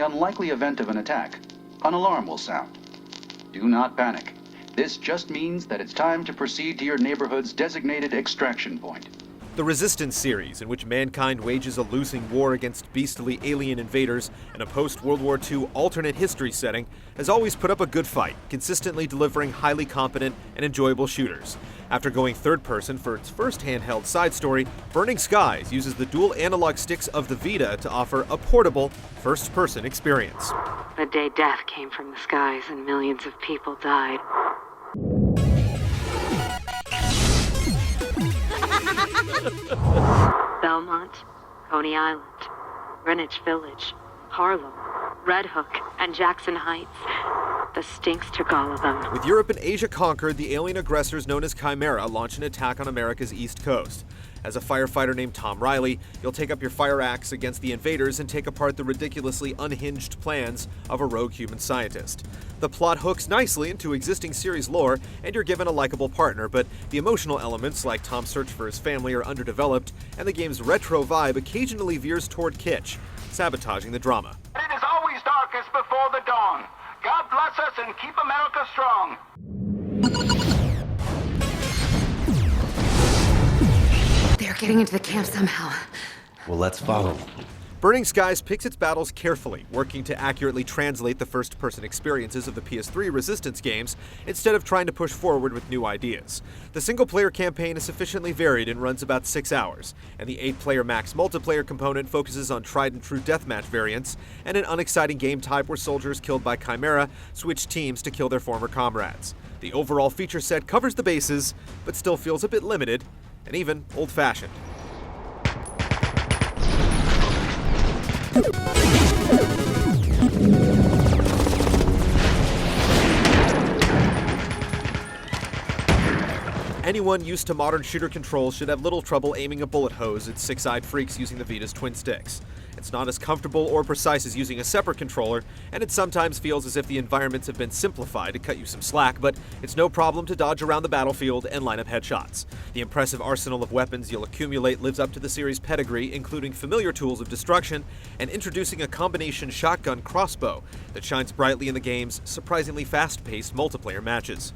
unlikely event of an attack, an alarm will sound. Do not panic. This just means that it's time to proceed to your neighborhood's designated extraction point. The Resistance series, in which mankind wages a losing war against beastly alien invaders in a post-World War II alternate history setting, has always put up a good fight, consistently delivering highly competent and enjoyable shooters. After going third-person for its first handheld side story, Burning Skies uses the dual analog sticks of the Vita to offer a portable, first-person experience. The day death came from the skies and millions of people died. Belmont, Coney Island, Greenwich Village, Harlem, Red Hook, and Jackson Heights. The stinks took all of them. With Europe and Asia conquered, the alien aggressors known as Chimera launch an attack on America's East Coast. As a firefighter named Tom Riley, you'll take up your fire axe against the invaders and take apart the ridiculously unhinged plans of a rogue human scientist. The plot hooks nicely into existing series lore, and you're given a likable partner, but the emotional elements, like Tom's search for his family, are underdeveloped, and the game's retro vibe occasionally veers toward kitsch, sabotaging the drama. It is always darkest before the dawn. God bless us and keep America strong. They're getting into the camp somehow. Well, let's follow them. Burning Skies picks its battles carefully, working to accurately translate the first-person experiences of the PS3 Resistance games instead of trying to push forward with new ideas. The single-player campaign is sufficiently varied and runs about 6 hours, and the 8-player max multiplayer component focuses on tried-and-true deathmatch variants and an unexciting game type where soldiers killed by Chimera switch teams to kill their former comrades. The overall feature set covers the bases, but still feels a bit limited and even old-fashioned. Anyone used to modern shooter controls should have little trouble aiming a bullet hose at six-eyed freaks using the Vita's twin sticks. It's not as comfortable or precise as using a separate controller, and it sometimes feels as if the environments have been simplified to cut you some slack, but it's no problem to dodge around the battlefield and line up headshots. The impressive arsenal of weapons you'll accumulate lives up to the series' pedigree, including familiar tools of destruction and introducing a combination shotgun crossbow that shines brightly in the game's surprisingly fast-paced multiplayer matches.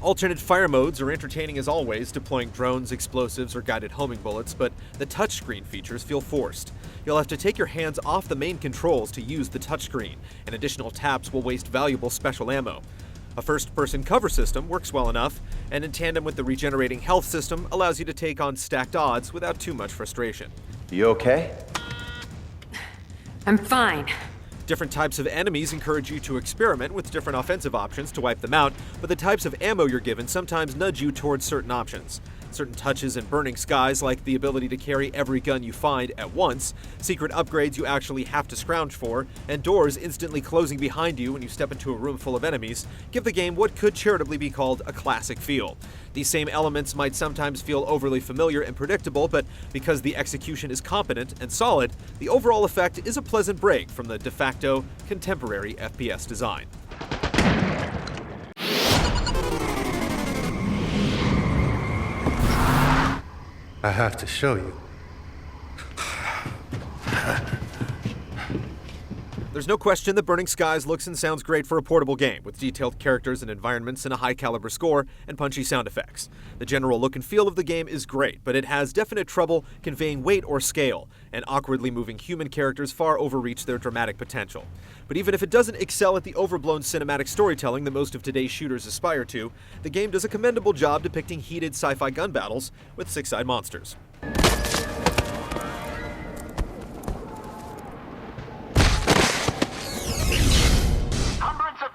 Alternate fire modes are entertaining as always, deploying drones, explosives, or guided homing bullets, but the touchscreen features feel forced. You'll have to take your hands off the main controls to use the touchscreen, and additional taps will waste valuable special ammo. A first-person cover system works well enough, and in tandem with the regenerating health system, allows you to take on stacked odds without too much frustration. You okay? I'm fine. Different types of enemies encourage you to experiment with different offensive options to wipe them out, but the types of ammo you're given sometimes nudge you towards certain options. Certain touches in Burning Skies, like the ability to carry every gun you find at once, secret upgrades you actually have to scrounge for, and doors instantly closing behind you when you step into a room full of enemies, give the game what could charitably be called a classic feel. These same elements might sometimes feel overly familiar and predictable, but because the execution is competent and solid, the overall effect is a pleasant break from the de facto contemporary FPS design. I have to show you. There's no question that Burning Skies looks and sounds great for a portable game, with detailed characters and environments and a high-caliber score and punchy sound effects. The general look and feel of the game is great, but it has definite trouble conveying weight or scale, and awkwardly moving human characters far overreach their dramatic potential. But even if it doesn't excel at the overblown cinematic storytelling that most of today's shooters aspire to, the game does a commendable job depicting heated sci-fi gun battles with six-eyed monsters.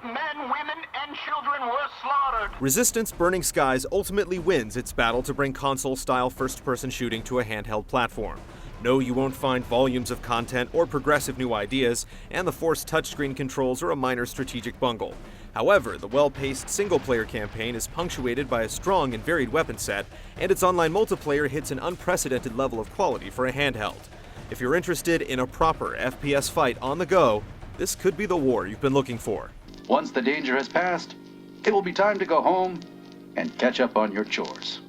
Men, women, and children were slaughtered. Resistance Burning Skies ultimately wins its battle to bring console-style first-person shooting to a handheld platform. No, you won't find volumes of content or progressive new ideas, and the forced touchscreen controls are a minor strategic bungle. However, the well-paced single-player campaign is punctuated by a strong and varied weapon set, and its online multiplayer hits an unprecedented level of quality for a handheld. If you're interested in a proper FPS fight on the go, this could be the war you've been looking for. Once the danger has passed, it will be time to go home and catch up on your chores.